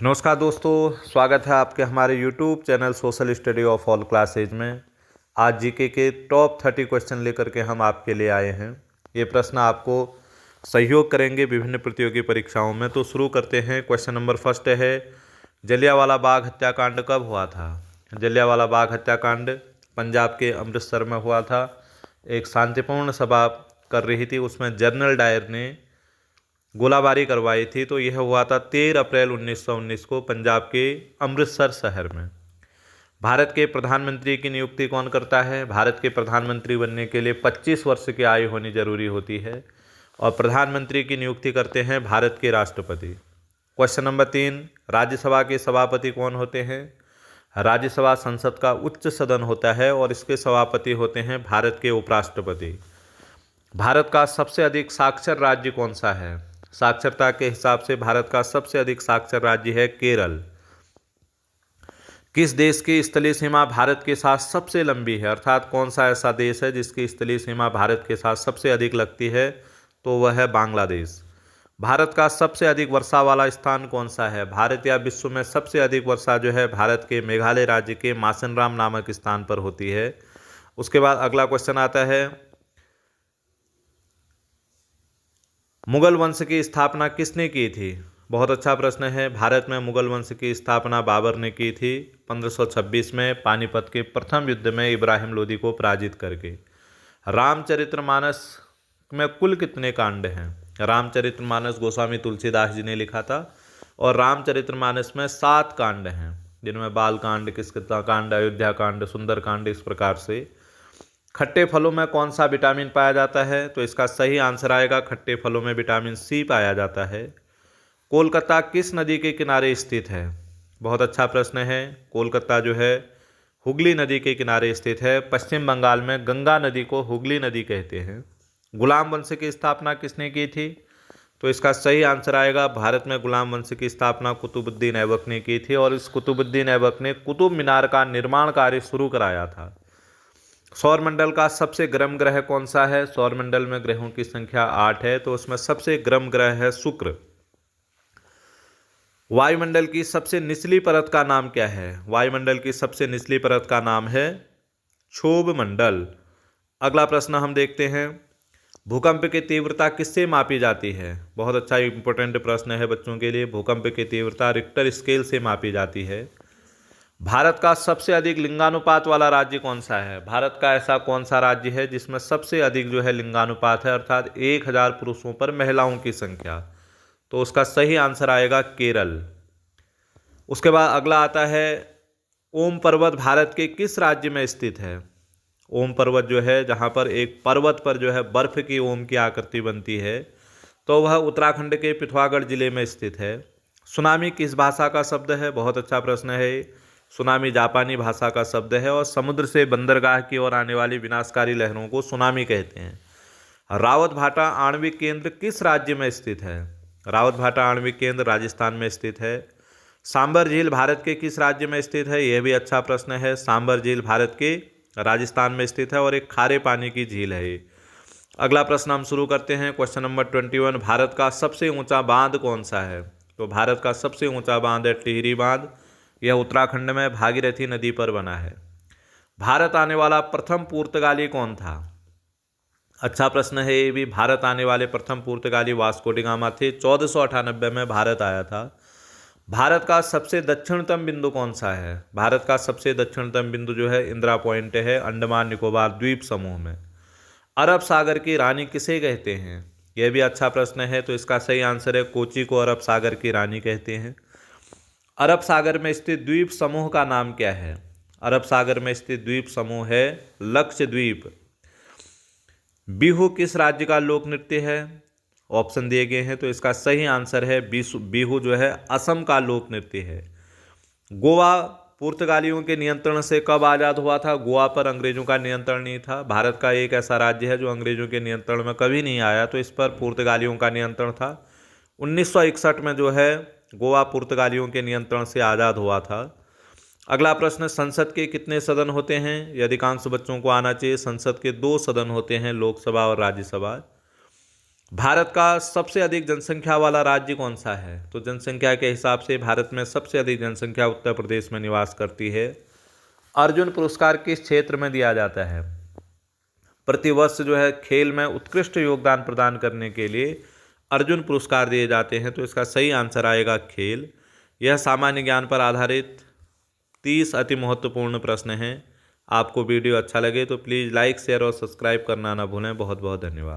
नमस्कार दोस्तों, स्वागत है आपके हमारे YouTube channel social study of all classes में। आज जीके के टॉप 30 क्वेश्चन लेकर के हम आपके लिए आए हैं। ये प्रश्न आपको सहयोग करेंगे विभिन्न प्रतियोगी परीक्षाओं में। तो शुरू करते हैं। क्वेश्चन नंबर फर्स्ट है, जलियांवाला बाग हत्याकांड कब हुआ था? जलियांवाला बाग हत्याकांड पंजाब के अमृतसर में हुआ था। एक शांतिपूर्ण सभा कर रही थी, उसमें जनरल डायर ने गोलाबारी करवाई थी। तो यह हुआ था 13 अप्रैल 1919 को पंजाब के अमृतसर शहर में। भारत के प्रधानमंत्री की नियुक्ति कौन करता है? भारत के प्रधानमंत्री बनने के लिए 25 वर्ष की आयु होनी जरूरी होती है और प्रधानमंत्री की नियुक्ति करते हैं भारत के राष्ट्रपति। क्वेश्चन नंबर 3, राज्यसभा के सभापति कौन होते हैं? राज्यसभा संसद का उच्च सदन होता है और इसके सभापति होते हैं भारत के उपराष्ट्रपति। भारत का सबसे अधिक साक्षर राज्य कौन सा है? साक्षरता के हिसाब से भारत का सबसे अधिक साक्षर राज्य है केरल। किस देश की स्थलीय सीमा भारत के साथ सबसे लंबी है? अर्थात कौन सा ऐसा देश है जिसकी स्थलीय सीमा भारत के साथ सबसे अधिक लगती है? तो वह है बांग्लादेश। भारत का सबसे अधिक वर्षा वाला स्थान कौन सा है? भारत या विश्व में सबसे अधिक वर्षा जो है भारत के मेघालय राज्य के मासनराम नामक स्थान पर होती है। उसके बाद अगला क्वेश्चन आता है, मुगल वंश की स्थापना किसने की थी? बहुत अच्छा प्रश्न है। भारत में मुगल वंश की स्थापना बाबर ने की थी 1526 में पानीपत के प्रथम युद्ध में इब्राहिम लोदी को पराजित करके। रामचरितमानस में कुल कितने कांड हैं? रामचरितमानस गोस्वामी तुलसीदास जी ने लिखा था और रामचरितमानस में 7 कांड हैं, जिनमें बाल कांड, किष्किंधा कांड, अयोध्या कांड, सुंदर कांड, इस प्रकार से। खट्टे फलों में कौन सा विटामिन पाया जाता है? तो इसका सही आंसर आएगा खट्टे फलों में विटामिन सी पाया जाता है। कोलकाता किस नदी के किनारे स्थित है? बहुत अच्छा प्रश्न है। कोलकाता जो है हुगली नदी के किनारे स्थित है। पश्चिम बंगाल में गंगा नदी को हुगली नदी कहते हैं। गुलाम वंश की स्थापना किसने की थी? तो इसका सही आंसर आएगा भारत में गुलाम वंश की स्थापना कुतुबुद्दीन ऐबक ने की थी और इस कुतुबुद्दीन ऐबक ने कुतुब मीनार का निर्माण कार्य शुरू कराया था। सौरमंडल का सबसे गर्म ग्रह कौन सा है? सौरमंडल में ग्रहों की संख्या 8 है, तो उसमें सबसे गर्म ग्रह है शुक्र। वायुमंडल की सबसे निचली परत का नाम क्या है? वायुमंडल की सबसे निचली परत का नाम है क्षोभ मंडल। अगला प्रश्न हम देखते हैं, भूकंप की तीव्रता किससे मापी जाती है? बहुत अच्छा इंपॉर्टेंट प्रश्न है बच्चों के लिए। भूकंप की तीव्रता रिक्टर स्केल से मापी जाती है। भारत का सबसे अधिक लिंगानुपात वाला राज्य कौन सा है? भारत का ऐसा कौन सा राज्य है जिसमें सबसे अधिक जो है लिंगानुपात है, अर्थात 1000 पुरुषों पर महिलाओं की संख्या? तो उसका सही आंसर आएगा केरल। उसके बाद अगला आता है, ओम पर्वत भारत के किस राज्य में स्थित है? ओम पर्वत जो है, जहाँ पर एक पर्वत पर जो है बर्फ की ओम की आकृति बनती है, तो वह उत्तराखंड के पिथौरागढ़ जिले में स्थित है। सुनामी किस भाषा का शब्द है? बहुत अच्छा प्रश्न है। सुनामी जापानी भाषा का शब्द है और समुद्र से बंदरगाह की ओर आने वाली विनाशकारी लहरों को सुनामी कहते हैं। रावत भाटा आणविक केंद्र किस राज्य में स्थित है? रावत भाटा आणविक केंद्र राजस्थान में स्थित है। सांबर झील भारत के किस राज्य में स्थित है? यह भी अच्छा प्रश्न है। सांबर झील भारत के राजस्थान में स्थित है और एक खारे पानी की झील है। अगला प्रश्न हम शुरू करते हैं। क्वेश्चन नंबर 21, भारत का सबसे ऊंचा बांध कौन सा है? तो भारत का सबसे ऊंचा बांध है टिहरी बांध। यह उत्तराखंड में भागीरथी नदी पर बना है। भारत आने वाला प्रथम पुर्तगाली कौन था? अच्छा प्रश्न है ये भी। भारत आने वाले प्रथम पुर्तगाली वास्को डी गामा थे। 1498 में भारत आया था। भारत का सबसे दक्षिणतम बिंदु कौन सा है? भारत का सबसे दक्षिणतम बिंदु जो है इंदिरा पॉइंट है, अंडमान निकोबार द्वीप समूह में। अरब सागर की रानी किसे कहते हैं? यह भी अच्छा प्रश्न है। तो इसका सही आंसर है कोची को अरब सागर की रानी कहते हैं। अरब सागर में स्थित द्वीप समूह का नाम क्या है? अरब सागर में स्थित द्वीप समूह है लक्षद्वीप। बिहू किस राज्य का लोक नृत्य है? ऑप्शन दिए गए हैं, तो इसका सही आंसर है बिहू जो है असम का लोक नृत्य है। गोवा पुर्तगालियों के नियंत्रण से कब आज़ाद हुआ था? गोवा पर अंग्रेजों का नियंत्रण नहीं था। भारत का एक ऐसा राज्य है जो अंग्रेजों के नियंत्रण में कभी नहीं आया, तो इस पर पुर्तगालियों का नियंत्रण था। 1961 में जो है गोवा पुर्तगालियों के नियंत्रण से आज़ाद हुआ था। अगला प्रश्न, संसद के कितने सदन होते हैं? ये अधिकांश बच्चों को आना चाहिए। संसद के 2 सदन होते हैं, लोकसभा और राज्यसभा। भारत का सबसे अधिक जनसंख्या वाला राज्य कौन सा है? तो जनसंख्या के हिसाब से भारत में सबसे अधिक जनसंख्या उत्तर प्रदेश में निवास करती है। अर्जुन पुरस्कार किस क्षेत्र में दिया जाता है? प्रतिवर्ष जो है खेल में उत्कृष्ट योगदान प्रदान करने के लिए अर्जुन पुरस्कार दिए जाते हैं। तो इसका सही आंसर आएगा खेल। यह सामान्य ज्ञान पर आधारित 30 अति महत्वपूर्ण प्रश्न हैं। आपको वीडियो अच्छा लगे तो प्लीज़ लाइक शेयर और सब्सक्राइब करना ना भूलें। बहुत बहुत धन्यवाद।